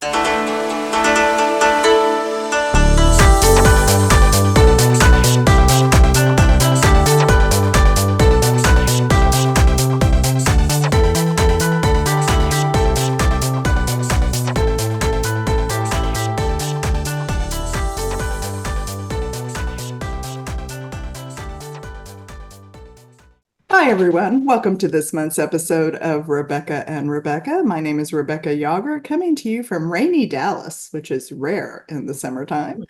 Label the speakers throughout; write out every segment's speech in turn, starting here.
Speaker 1: Hi, everyone. Welcome to this month's episode of Rebecca and Rebecca. My name is Rebecca Yager, coming to you from rainy Dallas, which is rare in the summertime.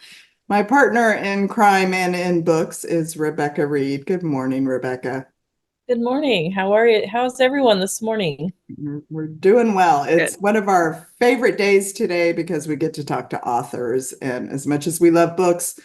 Speaker 1: My partner in crime and in books is Rebecca Reed. Good morning, Rebecca.
Speaker 2: Good morning. How are you? How's everyone this morning?
Speaker 1: We're doing well. It's
Speaker 2: Good.
Speaker 1: one of our favorite days today because we get to talk to authors. And as much as we love books,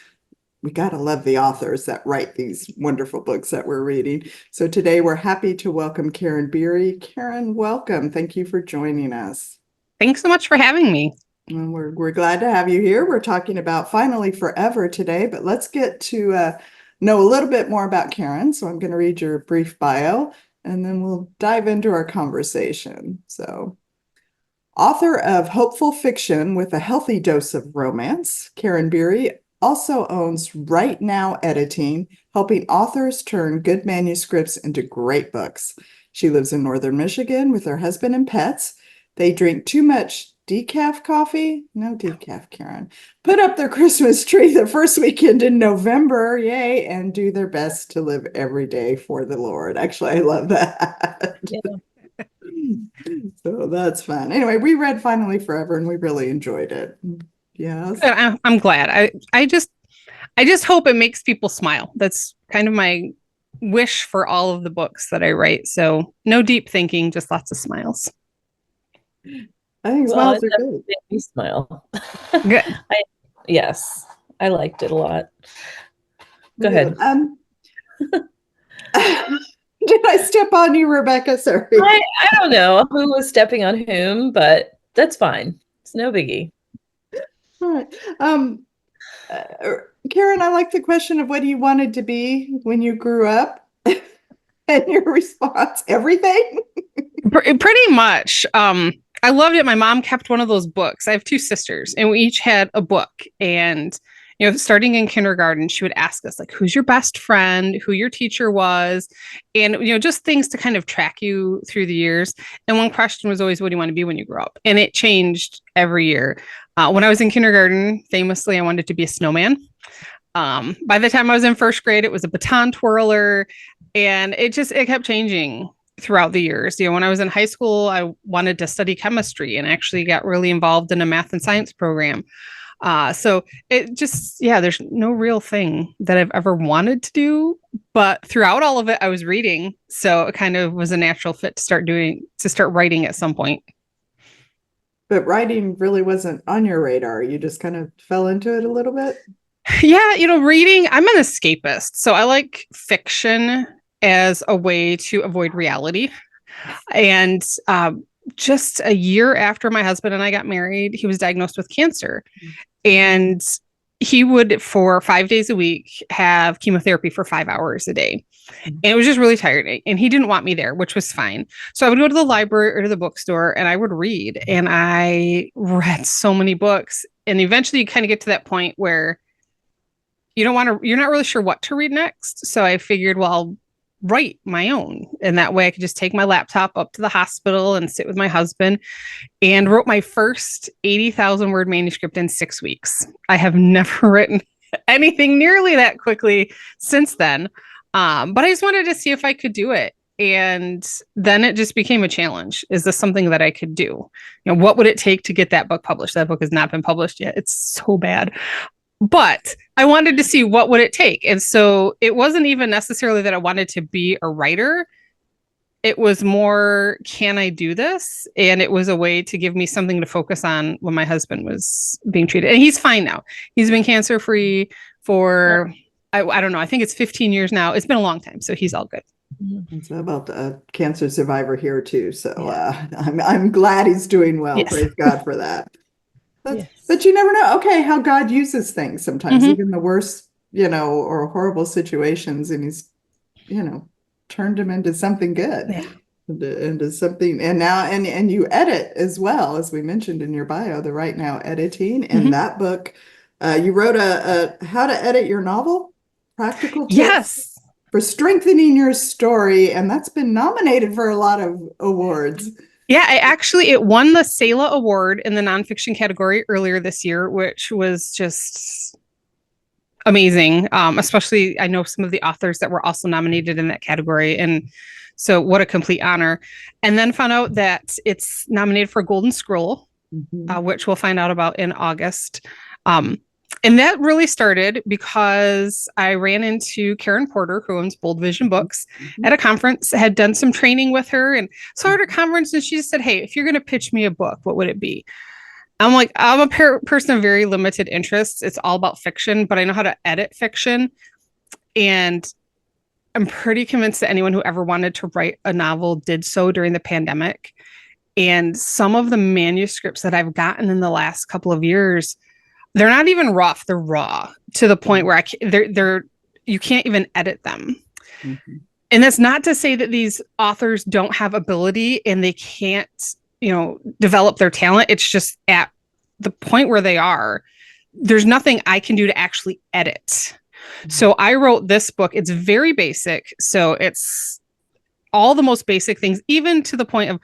Speaker 1: we got to love the authors that write these wonderful books that we're reading. So today we're happy to welcome Karin Beery. Karin, welcome. Thank you for joining us.
Speaker 3: Thanks so much for having me.
Speaker 1: And we're glad to have you here. We're talking about Finally Forever today, but let's get to know a little bit more about Karin. So I'm going to read your brief bio and then we'll dive into our conversation. So, author of hopeful fiction with a healthy dose of romance, Karin Beery also owns Right Now Editing, helping authors turn good manuscripts into great books. She lives in northern Michigan with her husband and pets. They drink too much decaf coffee. No decaf, Karin. Put up their Christmas tree the first weekend in November, yay, and do their best to live every day for the Lord. Actually, I love that.
Speaker 2: Yeah.
Speaker 1: So that's fun. Anyway, we read Finally Forever and we really enjoyed it. Yes.
Speaker 3: I'm glad. I just hope it makes people smile. That's kind of my wish for all of the books that I write. So no deep thinking, just lots of smiles.
Speaker 1: I think
Speaker 2: Well,
Speaker 1: smiles
Speaker 2: it
Speaker 1: are good.
Speaker 2: definitely made me smile.
Speaker 3: Good.
Speaker 2: Yes, I liked it a lot. Go
Speaker 1: Good.
Speaker 2: ahead.
Speaker 1: Did I step on you, Rebecca? Sorry.
Speaker 2: I don't know who was stepping on whom, but that's fine. It's no biggie.
Speaker 1: All right. Karin, I like the question of what you wanted to be when you grew up. And your response, everything?
Speaker 3: Pretty much. I loved it. My mom kept one of those books. I have two sisters, and we each had a book. And starting in kindergarten, she would ask us like, "Who's your best friend? Who your teacher was?" And just things to kind of track you through the years. And one question was always, "What do you want to be when you grow up?" And it changed every year. When I was in kindergarten, famously, I wanted to be a snowman. By the time I was in first grade, it was a baton twirler, and it kept changing throughout the years. When I was in high school, I wanted to study chemistry and actually got really involved in a math and science program. So it just, there's no real thing that I've ever wanted to do, but throughout all of it, I was reading. So it kind of was a natural fit to start writing at some point.
Speaker 1: But writing really wasn't on your radar. You just kind of fell into it a little bit.
Speaker 3: Yeah, reading, I'm an escapist. So I like fiction as a way to avoid reality. And just a year after my husband and I got married, he was diagnosed with cancer. And he would, for 5 days a week, have chemotherapy for 5 hours a day. And it was just really tiring. And he didn't want me there, which was fine. So I would go to the library or to the bookstore and I would read. And I read so many books. And eventually you kind of get to that point where you're not really sure what to read next. So I figured, well, I'll write my own. And that way I could just take my laptop up to the hospital and sit with my husband, and wrote my first 80,000 word manuscript in 6 weeks. I have never written anything nearly that quickly since then. But I just wanted to see if I could do it. And then it just became a challenge. Is this something that I could do? What would it take to get that book published? That book has not been published yet. It's so bad. But I wanted to see what would it take. And so it wasn't even necessarily that I wanted to be a writer. It was more, can I do this? And it was a way to give me something to focus on when my husband was being treated. And he's fine now. He's been cancer-free for, I don't know, I think it's 15 years now. It's been a long time. So he's all good.
Speaker 1: It's about a cancer survivor here too. So I'm glad he's doing well. Yes. Praise God for that. Yes. But you never know, how God uses things sometimes, even the worst, or horrible situations, and he's, turned him into something good.
Speaker 3: Yeah.
Speaker 1: into something. And now, and you edit as well, as we mentioned in your bio, the Right Now editing. And that book, you wrote a how to edit your novel, practical tips
Speaker 3: Yes.
Speaker 1: for strengthening your story. And that's been nominated for a lot of awards.
Speaker 3: Yeah, it won the SELA Award in the nonfiction category earlier this year, which was just amazing. Especially, I know some of the authors that were also nominated in that category. And so what a complete honor. And then found out that it's nominated for a Golden Scroll, which we'll find out about in August. And that really started because I ran into Karen Porter, who owns Bold Vision Books, at a conference, had done some training with her, and saw her at a conference, and she just said, "Hey, if you're going to pitch me a book, what would it be?" I'm like, I'm a person of very limited interests. It's all about fiction, but I know how to edit fiction. And I'm pretty convinced that anyone who ever wanted to write a novel did so during the pandemic. And some of the manuscripts that I've gotten in the last couple of years, they're not even rough, they're raw to the point where you can't even edit them. And that's not to say that these authors don't have ability and they can't, develop their talent. It's just at the point where they are, there's nothing I can do to actually edit. So I wrote this book. It's very basic. So it's all the most basic things, even to the point of,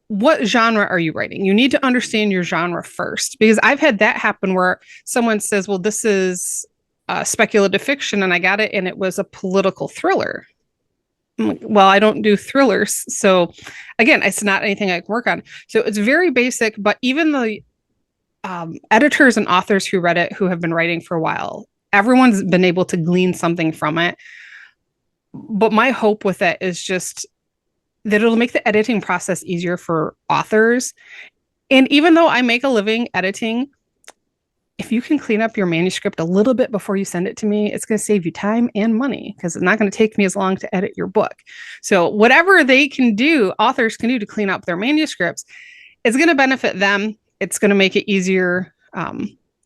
Speaker 3: what genre are you writing? You need to understand your genre first, because I've had that happen where someone says, well, this is speculative fiction, and I got it, and it was a political thriller. I'm like, well, I don't do thrillers. So again, it's not anything I can work on. So it's very basic, but even the editors and authors who read it, who have been writing for a while, everyone's been able to glean something from it. But my hope with it is just that it'll make the editing process easier for authors. And even though I make a living editing, if you can clean up your manuscript a little bit before you send it to me, it's going to save you time and money, because it's not going to take me as long to edit your book. So whatever they can do, authors can do to clean up their manuscripts, it's going to benefit them. It's going to make it easier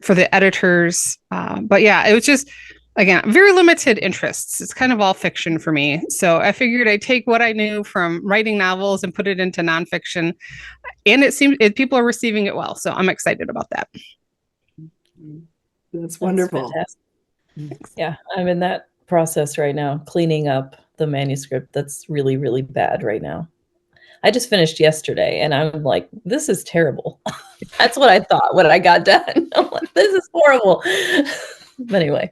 Speaker 3: for the editors. But yeah, it was just, again, very limited interests. It's kind of all fiction for me. So I figured I'd take what I knew from writing novels and put it into nonfiction. And it seems people are receiving it well. So I'm excited about that.
Speaker 1: That's wonderful.
Speaker 2: Yeah, I'm in that process right now, cleaning up the manuscript that's really, really bad right now. I just finished yesterday, and I'm like, this is terrible. That's what I thought when I got done. I'm like, this is horrible. But anyway,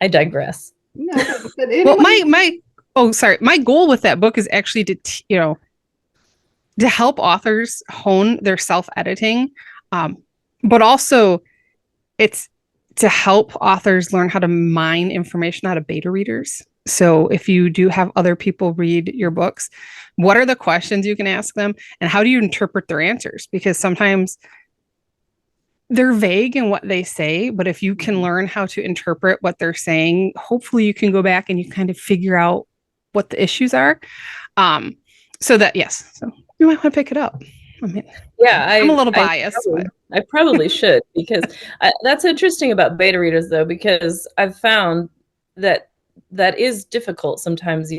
Speaker 2: I digress.
Speaker 1: No, but anyway.
Speaker 3: Well, my goal with that book is actually to help authors hone their self-editing, but also it's to help authors learn how to mine information out of beta readers. So if you do have other people read your books, what are the questions you can ask them, and how do you interpret their answers? Because sometimes they're vague in what they say, but if you can learn how to interpret what they're saying, hopefully you can go back and you kind of figure out what the issues are. So you might want to pick it up. I mean, yeah, I'm a little biased.
Speaker 2: I probably should, because that's interesting about beta readers, though, because I've found that is difficult sometimes.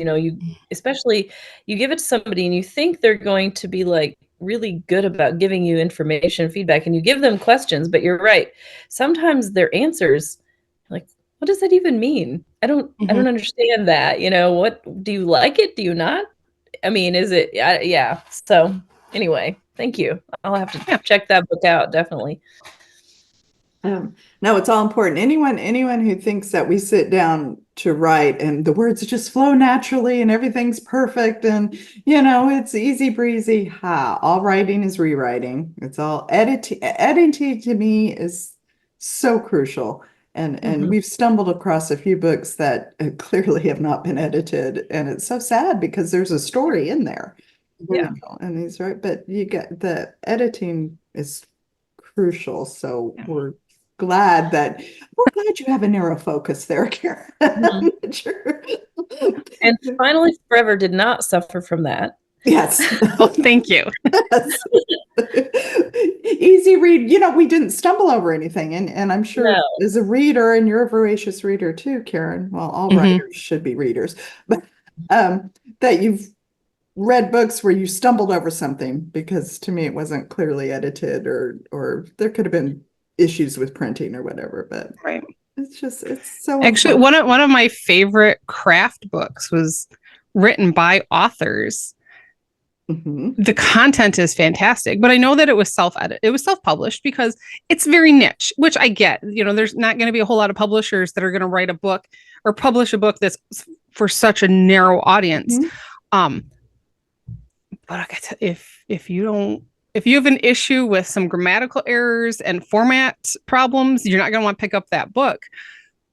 Speaker 2: Especially you give it to somebody and you think they're going to be like really good about giving you information, feedback, and you give them questions, but you're right. Sometimes their answers, like, what does that even mean? I don't understand that. What do you like it? Do you not? I mean, is it? Yeah. So anyway, thank you. I'll have to check that book out. Definitely.
Speaker 1: No, it's all important. Anyone who thinks that we sit down to write and the words just flow naturally and everything's perfect and it's easy breezy. All writing is rewriting. It's all editing. Editing to me is so crucial. And we've stumbled across a few books that clearly have not been edited, and it's so sad because there's a story in there.
Speaker 2: Yeah,
Speaker 1: and he's right, but you get the editing is crucial. So we're glad you have a narrow focus there, Karin.
Speaker 2: And Finally Forever did not suffer from that.
Speaker 1: Yes.
Speaker 3: Oh, thank you.
Speaker 1: Yes. Easy read. We didn't stumble over anything. And I'm sure as a reader, and you're a voracious reader too, Karin. Well, all writers should be readers, but that you've read books where you stumbled over something, because to me it wasn't clearly edited, or there could have been issues with printing or whatever, but
Speaker 3: Right.
Speaker 1: it's so
Speaker 3: Actually,
Speaker 1: important.
Speaker 3: one of my favorite craft books was written by authors.
Speaker 1: Mhm.
Speaker 3: The content is fantastic, but I know that it was self-published because it's very niche, which I get. There's not going to be a whole lot of publishers that are going to write a book or publish a book that's for such a narrow audience.
Speaker 1: Mhm.
Speaker 3: But if you have an issue with some grammatical errors and format problems, you're not going to want to pick up that book.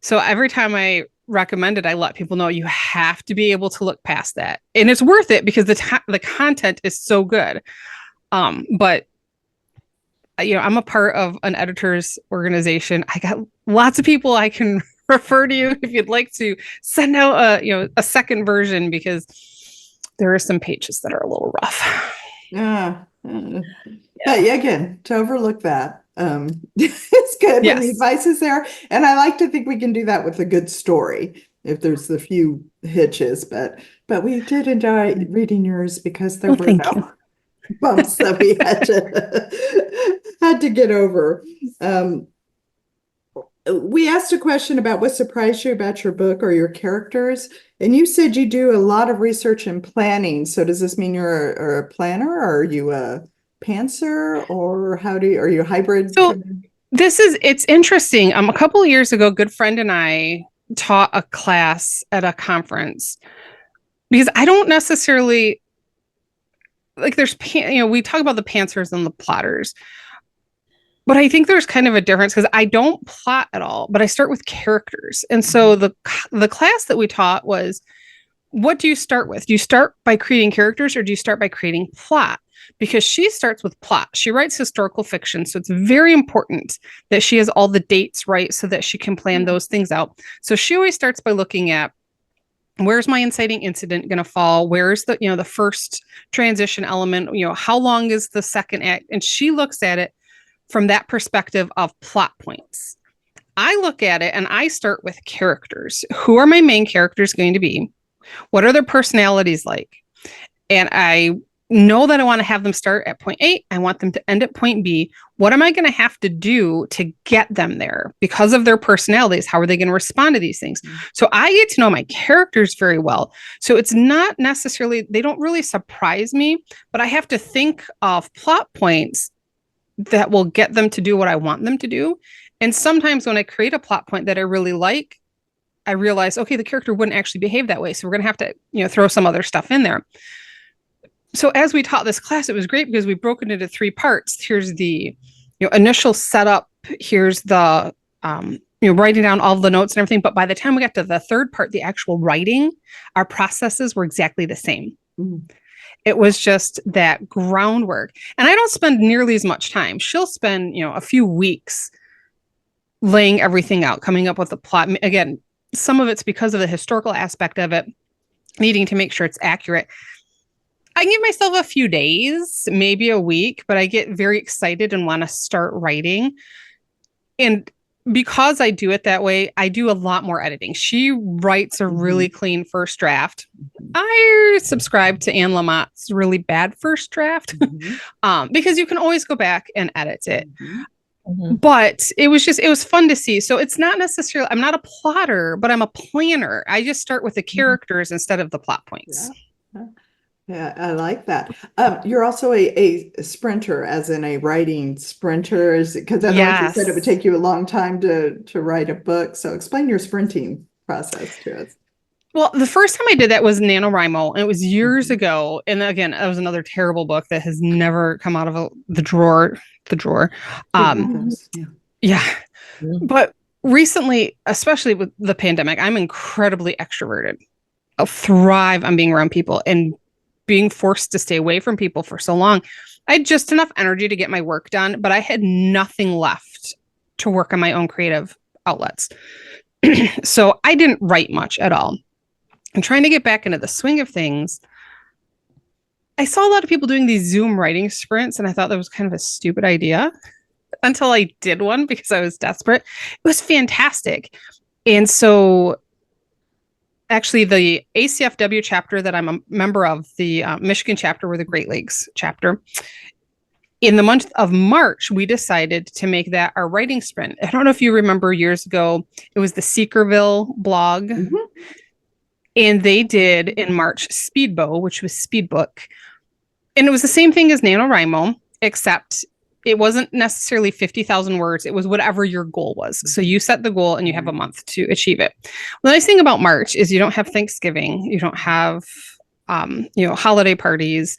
Speaker 3: So every time I recommend it, I let people know you have to be able to look past that, and it's worth it because the content is so good. But I'm a part of an editors organization. I got lots of people I can refer to you if you'd like to send out a second version, because there are some pages that are a little rough.
Speaker 1: Yeah. But yeah, again, to overlook that, it's good when the
Speaker 3: Yes.
Speaker 1: advice is there. And I like to think we can do that with a good story if there's a few hitches, but we did enjoy reading yours because there were
Speaker 3: Thank
Speaker 1: no
Speaker 3: you.
Speaker 1: bumps that we had to get over. We asked a question about what surprised you about your book or your characters, and you said you do a lot of research and planning. So does this mean you're a planner, or are you a pantser, or are you a hybrid?
Speaker 3: So it's interesting. A couple of years ago, a good friend and I taught a class at a conference, because I don't necessarily like we talk about the pantsers and the plotters, but I think there's kind of a difference because I don't plot at all, but I start with characters. And so the class that we taught was, what do you start with? Do you start by creating characters, or do you start by creating plot? Because she starts with plot. She writes historical fiction, so it's very important that she has all the dates right so that she can plan those things out. So she always starts by looking at, where's my inciting incident going to fall? Where's the first transition element? How long is the second act? And she looks at it from that perspective of plot points. I look at it and I start with characters. Who are my main characters going to be? What are their personalities like? And I know that I want to have them start at point A. I want them to end at point B. What am I going to have to do to get them there because of their personalities? How are they going to respond to these things? So I get to know my characters very well. So it's not necessarily, they don't really surprise me, but I have to think of plot points that will get them to do what I want them to do. And sometimes when I create a plot point that I really like, I realize, okay, the character wouldn't actually behave that way. So we're going to have to, throw some other stuff in there. So as we taught this class, it was great because we broke it into 3 parts. Here's the initial setup. Here's the writing down all the notes and everything. But by the time we got to the 3rd part, the actual writing, our processes were exactly the same. Mm-hmm. It was just that groundwork. And I don't spend nearly as much time. She'll spend, a few weeks laying everything out, coming up with a plot. Again, some of it's because of the historical aspect of it, needing to make sure it's accurate. I give myself a few days, maybe a week, but I get very excited and want to start writing. And because I do it that way, I do a lot more editing. She writes a really clean first draft. I subscribe to Anne Lamott's really bad first draft because you can always go back and edit it. But it was fun to see. So it's not necessarily, I'm not a plotter, but I'm a planner. I just start with the characters instead of the plot points.
Speaker 1: Yeah, I like that. You're also a sprinter, as in a writing sprinter, because otherwise you said it would take you a long time to write a book. So explain your sprinting process to us.
Speaker 3: Well, the first time I did that was NaNoWriMo, and it was years ago. And again, that was another terrible book that has never come out of the drawer. Yeah. But recently, especially with the pandemic, I'm incredibly extroverted. I'll thrive on being around people, and being forced to stay away from people for so long, I had just enough energy to get my work done, but I had nothing left to work on my own creative outlets. So I didn't write much at all. I'm trying to get back into the swing of things. I saw a lot of people doing these Zoom writing sprints, and I thought that was kind of a stupid idea until I did one because I was desperate. It was fantastic. And so actually the ACFW chapter that I'm a member of, the Michigan chapter, or the Great Lakes chapter. In the month of March, we decided to make that our writing sprint. I don't know if you remember years ago, it was the Seekerville blog.
Speaker 1: Mhm.
Speaker 3: And they did in March Speedbow, which was speed book. And it was the same thing as NaNoWriMo, except it wasn't necessarily 50,000 words. It was whatever your goal was. So you set the goal and you have a month to achieve it. The nice thing about March is you don't have Thanksgiving. You don't have holiday parties,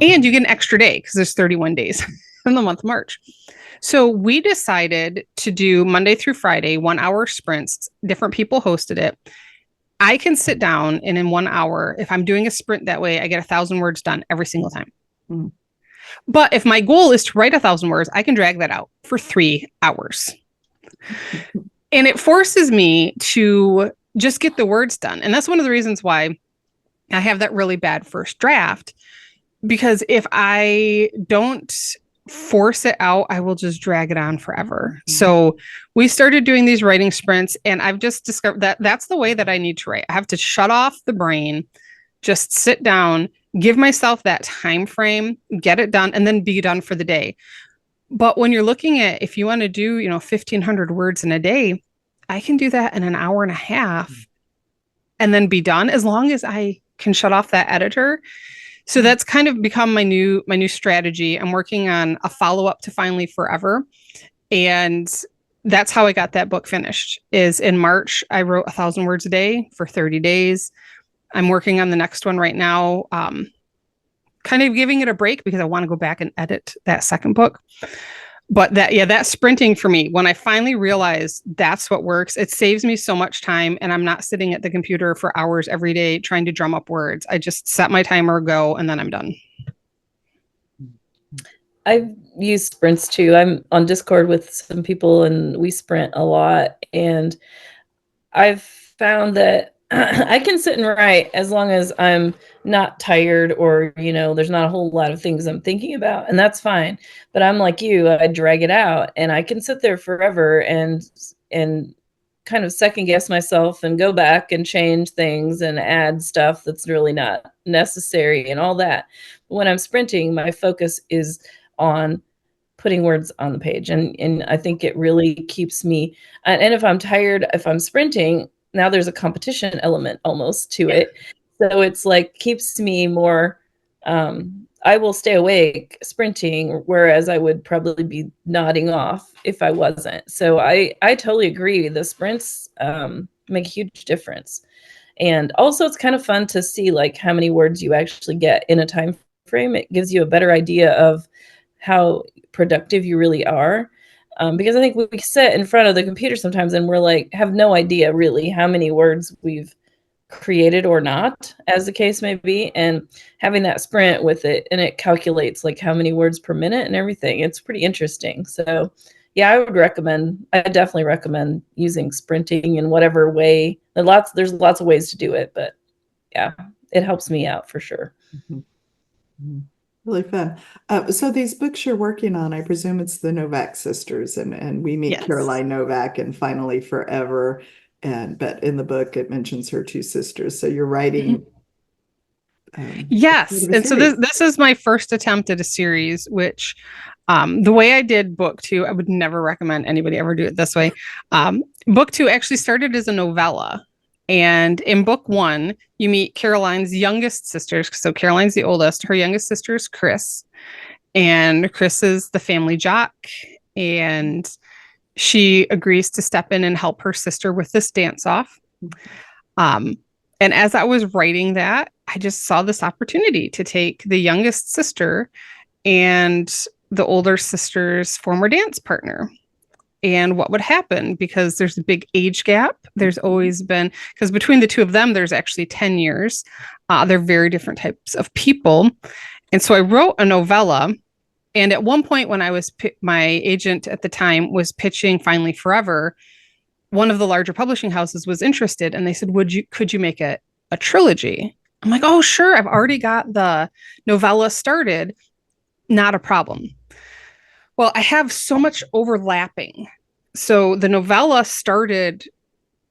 Speaker 3: and you get an extra day because there's 31 days in the month of March. So we decided to do Monday through Friday, 1 hour sprints. Different people hosted it. I can sit down and in 1 hour, if I'm doing a sprint that way, I get 1,000 words done every single time.
Speaker 1: Mm.
Speaker 3: But if my goal is to write 1,000 words, I can drag that out for 3 hours. And it forces me to just get the words done. And that's one of the reasons why I have that really bad first draft, because if I don't force it out, I will just drag it on forever. Mm-hmm. So we started doing these writing sprints, and I've just discovered that that's the way that I need to write. I have to shut off the brain, just sit down, give myself that time frame, get it done, and then be done for the day. But when you're looking at, if you want to do, 1,500 words in a day, I can do that in an hour and a half and then be done, as long as I can shut off that editor. So that's kind of become my new strategy. I'm working on a follow-up to Finally Forever. And that's how I got that book finished, is in March. I wrote 1,000 words a day for 30 days. I'm working on the next one right now, kind of giving it a break because I want to go back and edit that second book. But that sprinting for me, when I finally realized that's what works, it saves me so much time, and I'm not sitting at the computer for hours every day trying to drum up words. I just set my timer, go, and then I'm done.
Speaker 2: I've used sprints too. I'm on Discord with some people and we sprint a lot, and I've found that I can sit and write as long as I'm not tired or, there's not a whole lot of things I'm thinking about, and that's fine. But I'm like you, I drag it out, and I can sit there forever and kind of second guess myself and go back and change things and add stuff that's really not necessary and all that. When I'm sprinting, my focus is on putting words on the page. And I think it really keeps me, and if I'm tired, if I'm sprinting, now there's a competition element almost to it. So it's like keeps me more, I will stay awake sprinting, whereas I would probably be nodding off if I wasn't. So I totally agree. The sprints make a huge difference. And also it's kind of fun to see like how many words you actually get in a time frame. It gives you a better idea of how productive you really are. Because I think we sit in front of the computer sometimes and we're like, have no idea really how many words we've created or not, as the case may be. And having that sprint with it, and it calculates like how many words per minute and everything. It's pretty interesting. So yeah, I definitely recommend using sprinting in whatever way. There's lots of ways to do it, but yeah, it helps me out for sure.
Speaker 1: Mm-hmm. Mm-hmm. Really fun. So these books you're working on, I presume it's the Novak sisters, and we meet Caroline Novak and Finally Forever, but in the book it mentions her two sisters. So you're writing.
Speaker 3: Yes, and so this is my first attempt at a series, which the way I did book 2, I would never recommend anybody ever do it this way. Book 2 actually started as a novella. And in book 1, you meet Caroline's youngest sisters. So Caroline's the oldest. Her youngest sister is Chris. And Chris is the family jock. And she agrees to step in and help her sister with this dance-off. And as I was writing that, I just saw this opportunity to take the youngest sister and the older sister's former dance partner. And what would happen, because there's a big age gap. There's always been, because between the two of them, there's actually 10 years. They're very different types of people. And so I wrote a novella. And at one point when I was, my agent at the time was pitching Finally Forever, one of the larger publishing houses was interested. And they said, could you make it a trilogy? I'm like, oh, sure. I've already got the novella started. Not a problem. Well, I have so much overlapping. So the novella started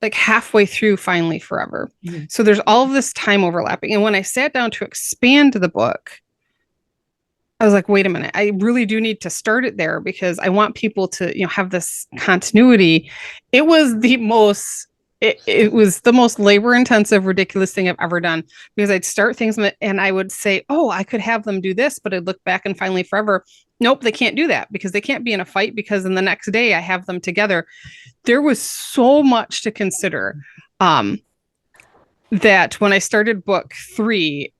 Speaker 3: like halfway through Finally Forever.
Speaker 1: Mm-hmm.
Speaker 3: So there's all of this time overlapping. And when I sat down to expand the book, I was like, wait a minute, I really do need to start it there because I want people to, have this continuity. It was the most labor intensive, ridiculous thing I've ever done, because I'd start things and I would say, oh, I could have them do this, but I'd look back and Finally Forever, nope, they can't do that because they can't be in a fight, because in the next day I have them together. There was so much to consider, that when I started book 3,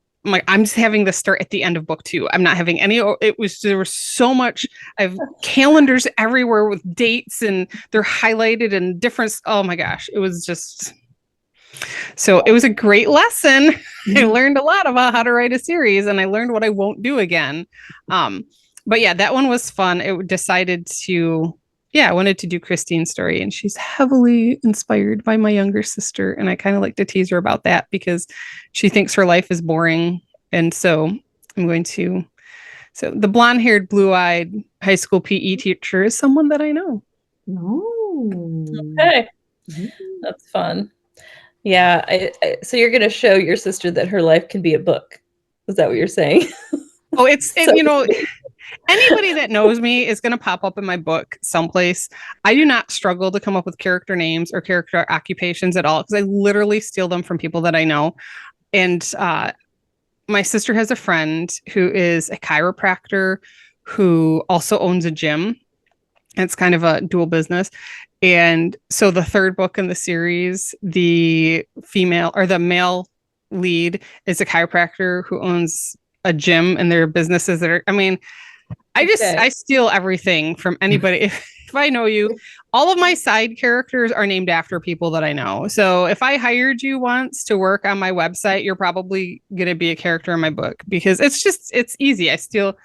Speaker 3: I'm just having this start at the end of book 2. I'm not having any. There was so much. I have calendars everywhere with dates, and they're highlighted and different. Oh my gosh. It was just, so it was a great lesson. I learned a lot about how to write a series, and I learned what I won't do again. But yeah, that one was fun. It decided to, I wanted to do Christine's story, and she's heavily inspired by my younger sister. And I kind of like to tease her about that because she thinks her life is boring. And so so the blonde-haired, blue-eyed high school PE teacher is someone that I know.
Speaker 1: Oh,
Speaker 2: okay. That's fun. Yeah. So you're going to show your sister that her life can be a book. Is that what you're saying?
Speaker 3: Oh, anybody that knows me is going to pop up in my book someplace. I do not struggle to come up with character names or character occupations at all, because I literally steal them from people that I know. And my sister has a friend who is a chiropractor who also owns a gym. It's kind of a dual business. And so the third book in the series, the male lead is a chiropractor who owns a gym, and their businesses that are, I steal everything from anybody. If I know you, all of my side characters are named after people that I know. So if I hired you once to work on my website, you're probably going to be a character in my book, because it's easy. I steal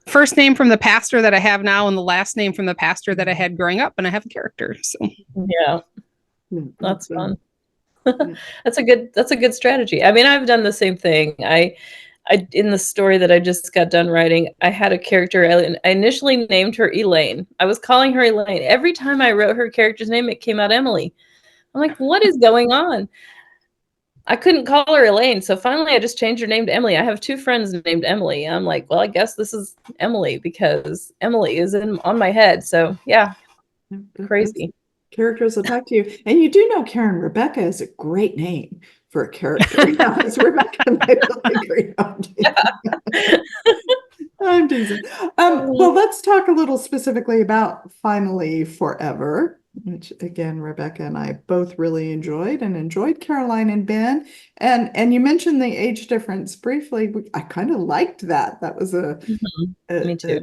Speaker 3: first name from the pastor that I have now and the last name from the pastor that I had growing up, and I have a character. So
Speaker 2: yeah, that's fun. That's a good strategy. I mean, I've done the same thing. I in the story that I just got done writing, I had a character. I initially named her Elaine. I was calling her Elaine. Every time I wrote her character's name, it came out Emily. I'm like, what is going on? I couldn't call her Elaine. So finally I just changed her name to Emily. I have 2 friends named Emily. I'm like, well, I guess this is Emily because Emily is on my head. So yeah, crazy.
Speaker 1: Characters will talk to you. And you do know, Karen, Rebecca is a great name for a character. It's Rebecca and I really agree. I'm teasing. Well, let's talk a little specifically about Finally Forever, which again, Rebecca and I both really enjoyed Caroline and Ben. And you mentioned the age difference briefly. I kind of liked that. That was
Speaker 2: Me too.
Speaker 1: a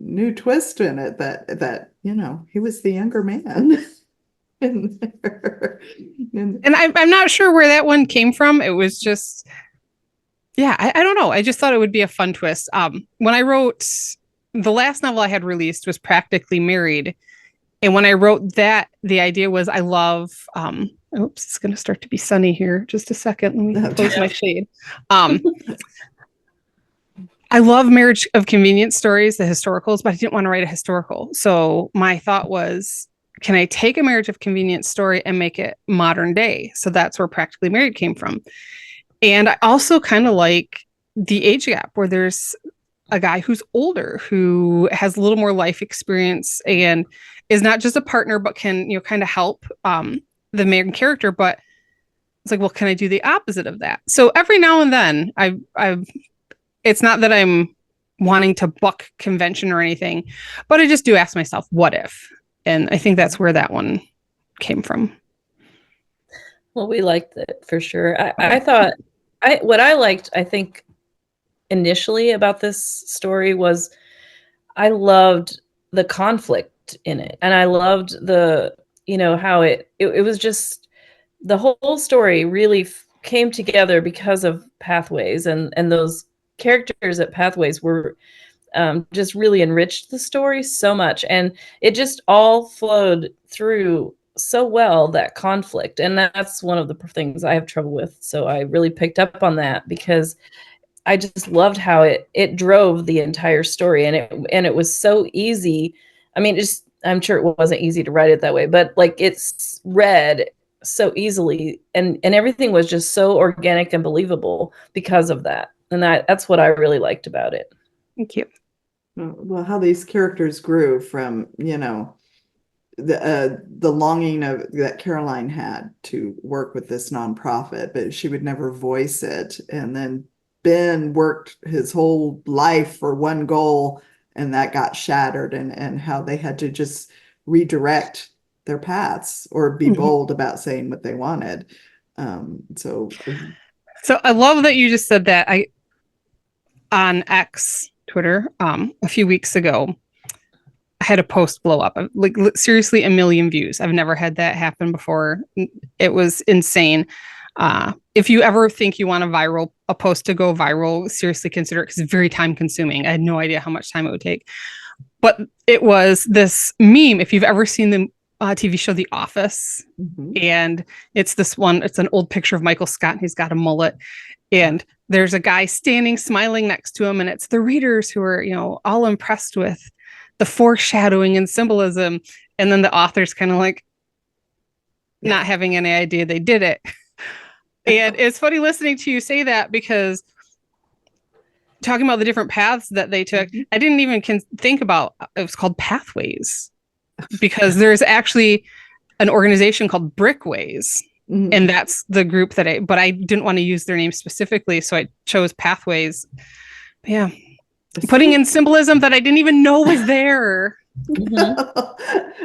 Speaker 1: new twist in it that he was the younger man. And
Speaker 3: I'm not sure where that one came from. It was just, I don't know. I just thought it would be a fun twist. When I wrote, the last novel I had released was Practically Married. And when I wrote that, the idea was I love, oops, it's going to start to be sunny here. Just a second. Let me close my shade. I love Marriage of Convenience stories, the historicals, but I didn't want to write a historical. So my thought was, can I take a Marriage of Convenience story and make it modern day? So that's where Practically Married came from. And I also kind of like the age gap, where there's a guy who's older, who has a little more life experience and is not just a partner, but can, kind of help the main character. But it's like, well, can I do the opposite of that? So every now and then it's not that I'm wanting to buck convention or anything, but I just do ask myself, what if? And I think that's where that one came from.
Speaker 2: Well, we liked it for sure. I thought what I liked, I think, initially about this story was I loved the conflict in it. And I loved the, how it was just, the whole story really came together because of Pathways, and those characters at Pathways were just really enriched the story so much. And it just all flowed through so well, that conflict. And that's one of the things I have trouble with. So I really picked up on that because I just loved how it drove the entire story. And it was so easy. I mean, I'm sure it wasn't easy to write it that way, but like it's read so easily, and everything was just so organic and believable because of that. And that's what I really liked about it.
Speaker 3: Thank you.
Speaker 1: Well, how these characters grew from, the longing of that Caroline had to work with this nonprofit, but she would never voice it. And then Ben worked his whole life for one goal, and that got shattered, and how they had to just redirect their paths or be bold about saying what they wanted. So
Speaker 3: I love that you just said that. On X, Twitter, a few weeks ago, I had a post blow up, like seriously 1 million views. I've never had that happen before. It was insane. If you ever think you want a post to go viral, seriously consider it, because it's very time consuming. I had no idea how much time it would take. But it was this meme. If you've ever seen the TV show The Office, and it's an old picture of Michael Scott, and he's got a mullet, and there's a guy standing smiling next to him, and it's the readers who are, all impressed with the foreshadowing and symbolism, and then the author's kind of like not having any idea they did it. And it's funny listening to you say that, because talking about the different paths that they took, I didn't even think about it was called Pathways, because there's actually an organization called Brickways. And that's the group but I didn't want to use their name specifically, so I chose Pathways. Yeah. Putting in symbolism that I didn't even know was there.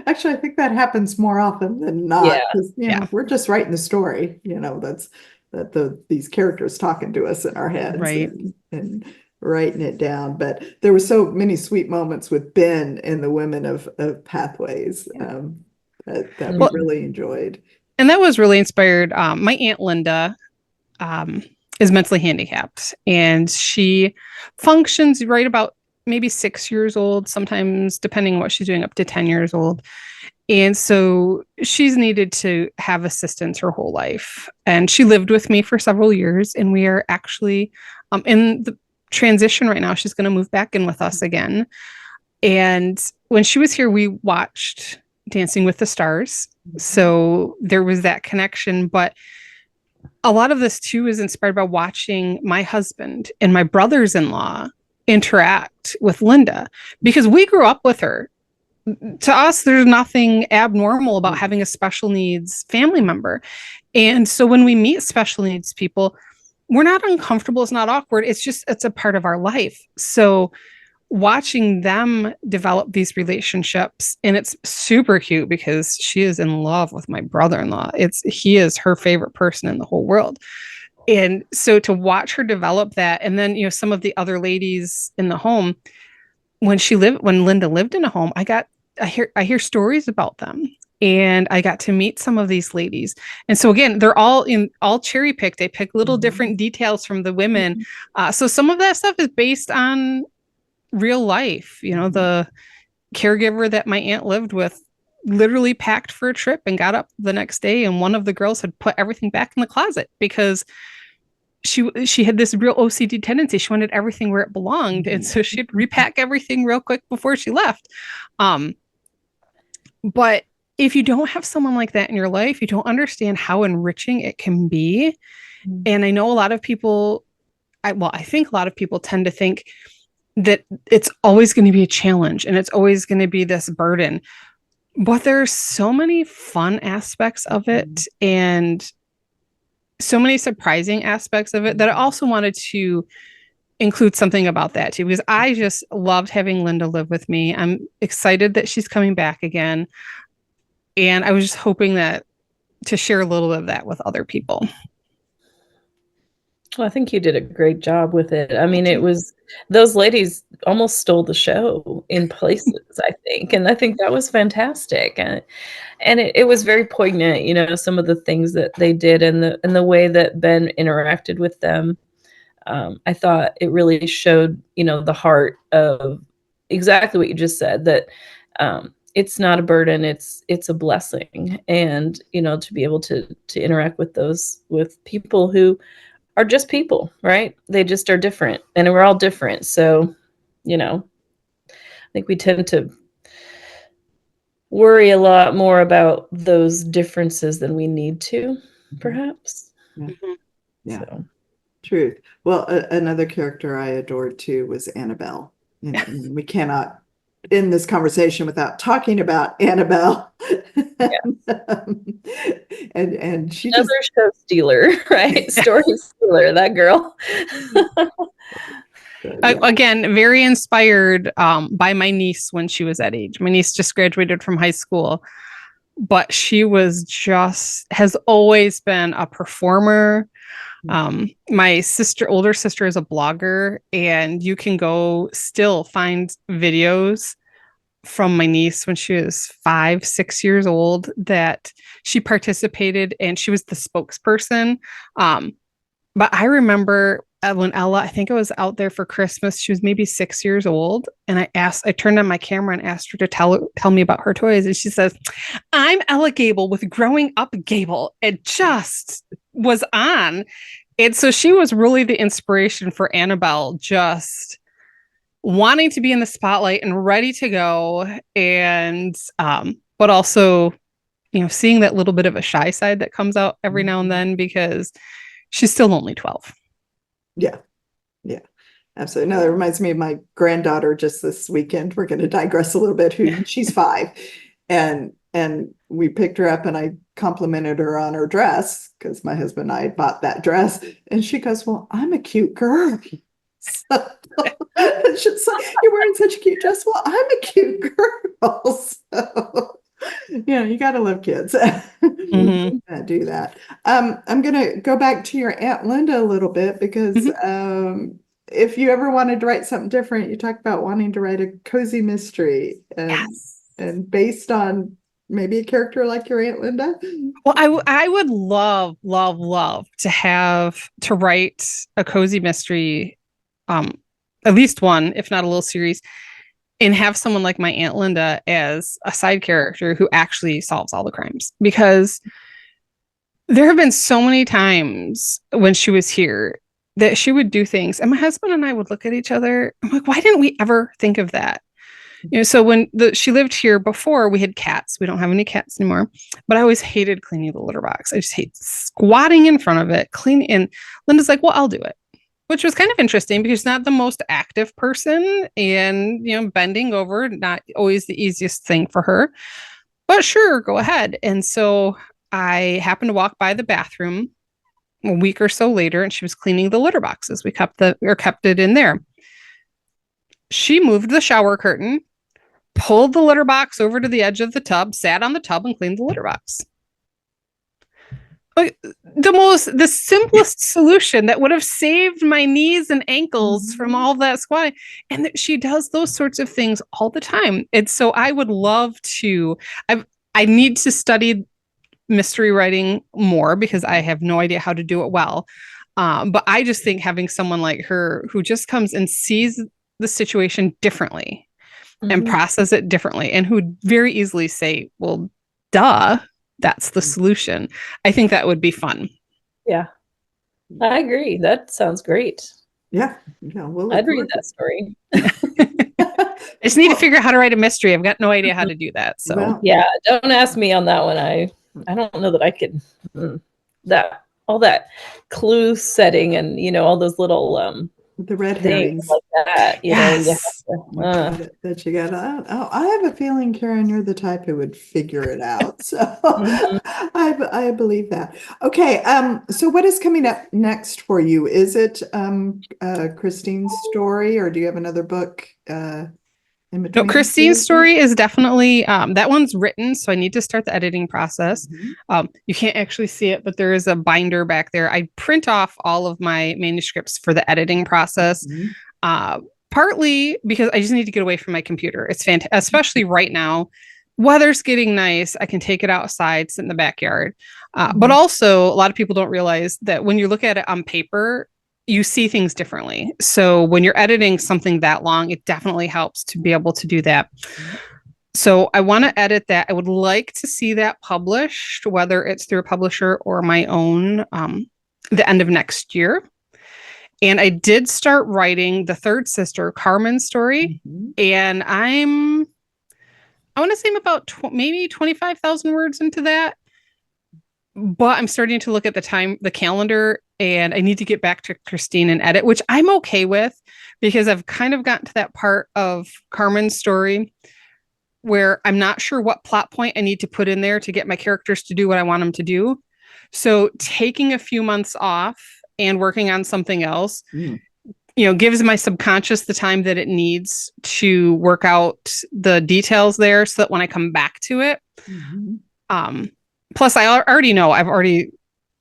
Speaker 1: Actually, I think that happens more often than not, because we're just writing the story. These characters talking to us in our heads,
Speaker 3: right,
Speaker 1: and writing it down. But there were so many sweet moments with Ben and the women of Pathways that we really enjoyed.
Speaker 3: And that was really inspired. My Aunt Linda is mentally handicapped, and she functions right about maybe 6 years old, sometimes, depending on what she's doing, up to 10 years old. And so she's needed to have assistance her whole life. And she lived with me for several years, and we are actually in the transition right now. She's going to move back in with us again. And when she was here, we watched Dancing with the Stars. So there was that connection. But a lot of this too is inspired by watching my husband and my brothers-in-law interact with Linda, because we grew up with her. To us, there's nothing abnormal about having a special needs family member. And so when we meet special needs people, we're not uncomfortable. It's not awkward. It's a part of our life. So watching them develop these relationships, and it's super cute because she is in love with my brother-in-law. He is her favorite person in the whole world. And so to watch her develop that, and then, some of the other ladies in the home, when Linda lived in a home, I hear stories about them, and I got to meet some of these ladies. And so again, they're all cherry picked. They pick little different details from the women. So some of that stuff is based on real life. The caregiver that my aunt lived with literally packed for a trip and got up the next day, and one of the girls had put everything back in the closet because she had this real OCD tendency. She wanted everything where it belonged. And so she'd repack everything real quick before she left. But if you don't have someone like that in your life, you don't understand how enriching it can be. And I know a lot of people, I think a lot of people tend to think that it's always going to be a challenge and it's always going to be this burden. But there's so many fun aspects of it, and so many surprising aspects of it, that I also wanted to include something about that too, because I just loved having Linda live with me. I'm excited that she's coming back again. And I was just hoping to share a little bit of that with other people.
Speaker 2: Well, I think you did a great job with it. I mean, those ladies almost stole the show in places, I think. And I think that was fantastic. And it was very poignant, some of the things that they did, and the way that Ben interacted with them. I thought it really showed, the heart of exactly what you just said, that it's not a burden, it's a blessing. And, to be able to interact with people who are just people, right? They just are different, and we're all different. So, I think we tend to worry a lot more about those differences than we need to, perhaps.
Speaker 1: Yeah.
Speaker 2: So.
Speaker 1: Truth. Well, another character I adored too was Annabelle. And we cannot end this conversation without talking about Annabelle. And she
Speaker 2: Another
Speaker 1: just
Speaker 2: show stealer, right? Story stealer, that girl.
Speaker 3: Again, very inspired by my niece when she was that age. My niece just graduated from high school, but she has always been a performer. My older sister is a blogger, and you can go still find videos from my niece when she was 5, 6 years old that she participated, and she was the spokesperson. But I remember when Ella, I think it was out there for Christmas, she was maybe 6 years old. And I turned on my camera and asked her to tell me about her toys. And she says, "I'm Ella Gable with Growing Up Gable." It just was on. And so she was really the inspiration for Annabelle, just wanting to be in the spotlight and ready to go. And, but also, seeing that little bit of a shy side that comes out every now and then, because she's still only 12.
Speaker 1: Yeah. Yeah. Absolutely. No, that reminds me of my granddaughter just this weekend. We're going to digress a little bit. She's 5. And we picked her up and I complimented her on her dress because my husband and I bought that dress. And she goes, "Well, I'm a cute girl." So she's like, "You're wearing such a cute dress." "Well, I'm a cute girl." So you got to love kids. Do that. I'm going to go back to your Aunt Linda a little bit because if you ever wanted to write something different, you talked about wanting to write a cozy mystery and based on maybe a character like your Aunt Linda.
Speaker 3: Well, I would love to write a cozy mystery, at least one, if not a little series, and have someone like my Aunt Linda as a side character who actually solves all the crimes. Because there have been so many times when she was here that she would do things, and my husband and I would look at each other. I'm like, why didn't we ever think of that? So when she lived here before, we had cats. We don't have any cats anymore, but I always hated cleaning the litter box. I just hate squatting in front of it, cleaning. And Linda's like, "Well, I'll do it," which was kind of interesting because she's not the most active person, and bending over, not always the easiest thing for her, but sure, go ahead. And so I happened to walk by the bathroom a week or so later, and she was cleaning the litter boxes. We kept it in there. She moved the shower curtain, pulled the litter box over to the edge of the tub, sat on the tub, and cleaned the litter box. Like the simplest solution that would have saved my knees and ankles from all that squatting. And she does those sorts of things all the time. And so I would love to, I need to study mystery writing more because I have no idea how to do it well. But I just think having someone like her who just comes and sees the situation differently and process it differently, and who very easily say, "Well, duh, that's the solution." I think that would be fun.
Speaker 2: Yeah, I agree. That sounds great.
Speaker 1: Yeah,
Speaker 2: I'd read that story.
Speaker 3: I just need to figure out how to write a mystery. I've got no idea how to do that. So
Speaker 2: yeah, don't ask me on that one. I don't know that I could all that clue setting and all those little
Speaker 1: the red herrings
Speaker 2: like that.
Speaker 3: Yes.
Speaker 1: That you got. I have a feeling, Karin, you're the type who would figure it out. So I believe that. Okay. So what is coming up next for you? Is it Christine's story, or do you have another book in between?
Speaker 3: No, Christine's story is definitely that one's written, so I need to start the editing process. You can't actually see it, but there is a binder back there. I print off all of my manuscripts for the editing process. Partly because I just need to get away from my computer. It's fantastic, especially right now. Weather's getting nice. I can take it outside, sit in the backyard. But also, a lot of people don't realize that when you look at it on paper, you see things differently. So when you're editing something that long, it definitely helps to be able to do that. So I want to edit that. I would like to see that published, whether it's through a publisher or my own, the end of next year. And I did start writing the third sister, Carmen's story. And I'm I want to say I'm about maybe 25,000 words into that. But I'm starting to look at the calendar, and I need to get back to Christine and edit, which I'm okay with because I've kind of gotten to that part of Carmen's story where I'm not sure what plot point I need to put in there to get my characters to do what I want them to do. So taking a few months off and working on something else, gives my subconscious the time that it needs to work out the details there so that when I come back to it, plus I already know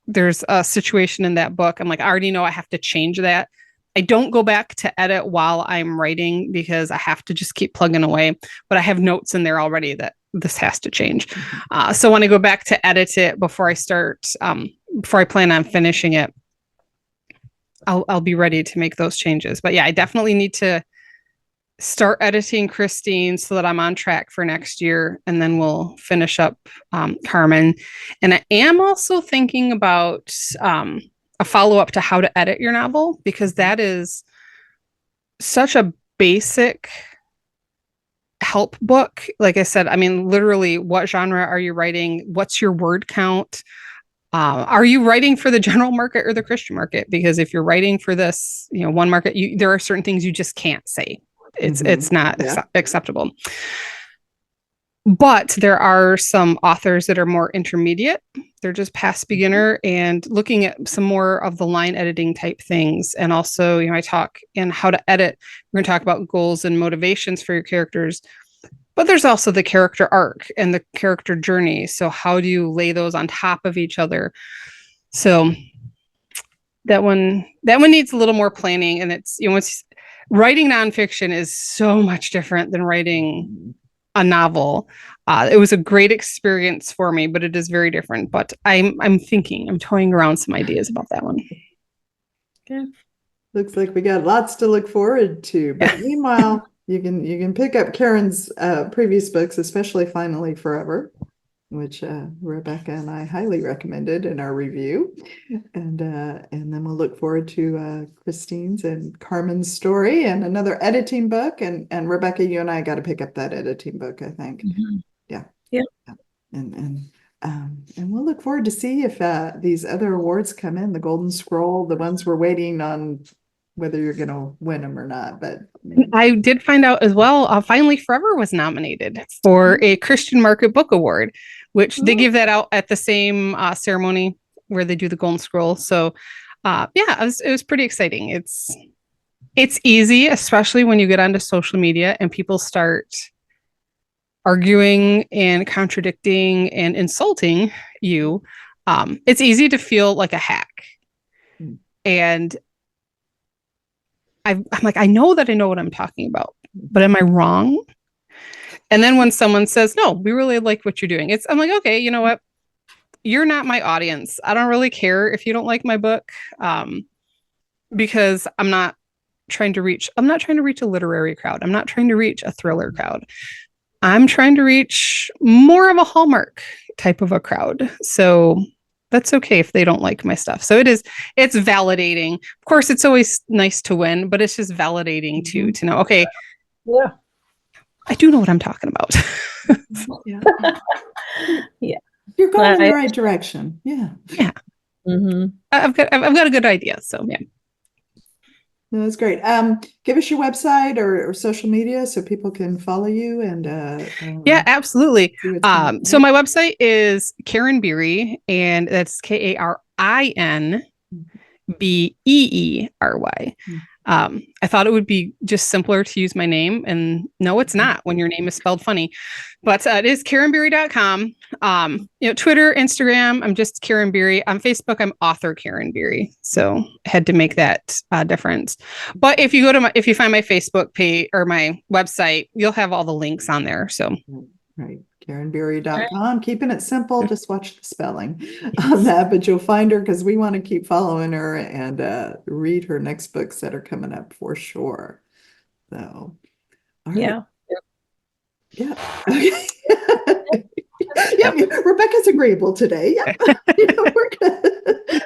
Speaker 3: there's a situation in that book. I'm like, I already know I have to change that. I don't go back to edit while I'm writing because I have to just keep plugging away, but I have notes in there already that this has to change. So when I go back to edit it before I plan on finishing it, I'll be ready to make those changes. But yeah, I definitely need to start editing Christine so that I'm on track for next year, and then we'll finish up Carmen. And I am also thinking about a follow-up to how to edit your novel, because that is such a basic help book. Like I said, I mean, literally, what genre are you writing? What's your word count? Are you writing for the general market or the Christian market? Because if you're writing for this, one market, there are certain things you just can't say. It's not acceptable. But there are some authors that are more intermediate. They're just past beginner, and looking at some more of the line editing type things. And also, I talk in how to edit. We're going to talk about goals and motivations for your characters. But there's also the character arc and the character journey. So how do you lay those on top of each other? So that one needs a little more planning. And it's, writing nonfiction is so much different than writing a novel. It was a great experience for me, but it is very different. But I'm toying around some ideas about that one.
Speaker 1: Okay. Looks like we got lots to look forward to. But meanwhile, you can pick up Karin's previous books, especially Finally Forever, which Rebecca and I highly recommended in our review. And then we'll look forward to Christine's and Carmen's story and another editing book. And Rebecca, you and I got to pick up that editing book, I think. Yeah. And we'll look forward to see if these other awards come in, the Golden Scroll, the ones we're waiting on, whether you're going to win them or not. But
Speaker 3: I did find out as well, Finally Forever was nominated for a Christian Market Book Award, which they give that out at the same ceremony where they do the Golden Scroll. So it was pretty exciting. It's easy, especially when you get onto social media and people start arguing and contradicting and insulting you. It's easy to feel like a hack. And I'm like, I know that I know what I'm talking about, but am I wrong? And then when someone says, no, we really like what you're doing, I'm like, okay, you know what? You're not my audience. I don't really care if you don't like my book, because I'm not trying to reach a literary crowd. I'm not trying to reach a thriller crowd. I'm trying to reach more of a Hallmark type of a crowd. So that's okay if they don't like my stuff. So it's validating. Of course, it's always nice to win, but it's just validating to know, okay,
Speaker 2: yeah,
Speaker 3: I do know what I'm talking about.
Speaker 1: Yeah. You're going in the right direction. Yeah.
Speaker 3: I've got a good idea. So yeah.
Speaker 1: No, that's great. Give us your website or social media so people can follow you and
Speaker 3: yeah, absolutely. So my website is Karin Beery, and that's KarinBeery. I thought it would be just simpler to use my name, and no, it's not when your name is spelled funny. But it is KarinBeery.com. Twitter, Instagram, I'm just Karin Beery. On Facebook, I'm author Karin Beery. So I had to make that difference. But if you find my Facebook page or my website, you'll have all the links on there. So
Speaker 1: right. KarinBeery.com, keeping it simple. Just watch the spelling on that, but you'll find her because we want to keep following her and read her next books that are coming up for sure. So, all right. Yeah. Yeah. Rebecca's agreeable today. Yeah. We're good.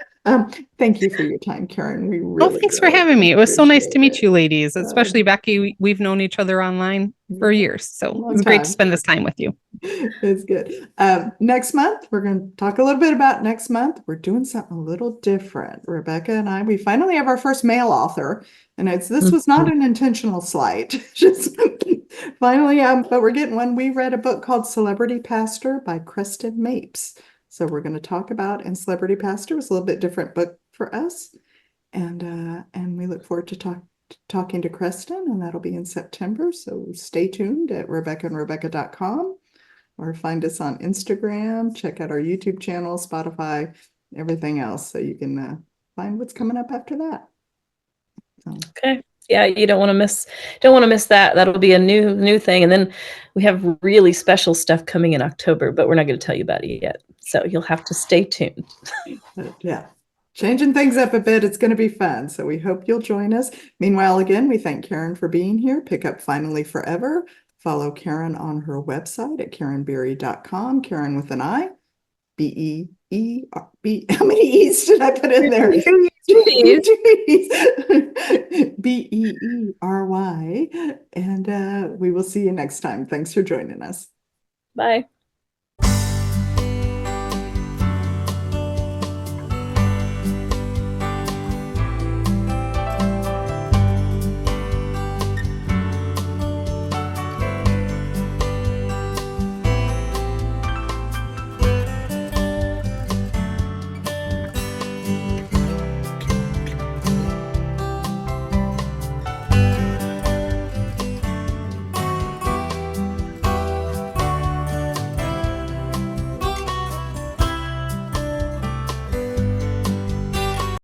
Speaker 1: Thank you for your time, Karin. We
Speaker 3: Oh,
Speaker 1: really,
Speaker 3: thanks for
Speaker 1: really
Speaker 3: having me. It was so nice to
Speaker 1: appreciate
Speaker 3: meet
Speaker 1: it.
Speaker 3: you, ladies, especially Becky. We've known each other online for
Speaker 1: Yeah,
Speaker 3: years. So it
Speaker 1: long
Speaker 3: was great to
Speaker 1: time.
Speaker 3: spend this time with you.
Speaker 1: It's good. Next month, we're going to talk a little bit about next month. We're doing something a little different. Rebecca and I, we finally have our first male author, and this was not an intentional slight. Just finally, but we're getting one. We read a book called Celebrity Pastor by Kristen Mapes. So we're going to talk about, and Celebrity Pastor was a little bit different book for us. And we look forward to talking to Kristen, and that'll be in September. So stay tuned at RebeccaandRebecca.com. Or find us on Instagram, check out our YouTube channel, Spotify, everything else, so you can find what's coming up after that. So.
Speaker 2: Okay. Yeah, you don't want to miss that. That'll be a new thing. And then we have really special stuff coming in October, but we're not going to tell you about it yet. So you'll have to stay tuned.
Speaker 1: But yeah, changing things up a bit. It's going to be fun. So we hope you'll join us. Meanwhile, again, we thank Karin for being here. Pick up Finally Forever. Follow Karin on her website at karinbeery.com. Karin with an I. B-E-E-R-B. How many E's did I put in there? B-E-E-R-Y. And we will see you next time. Thanks for joining us.
Speaker 2: Bye.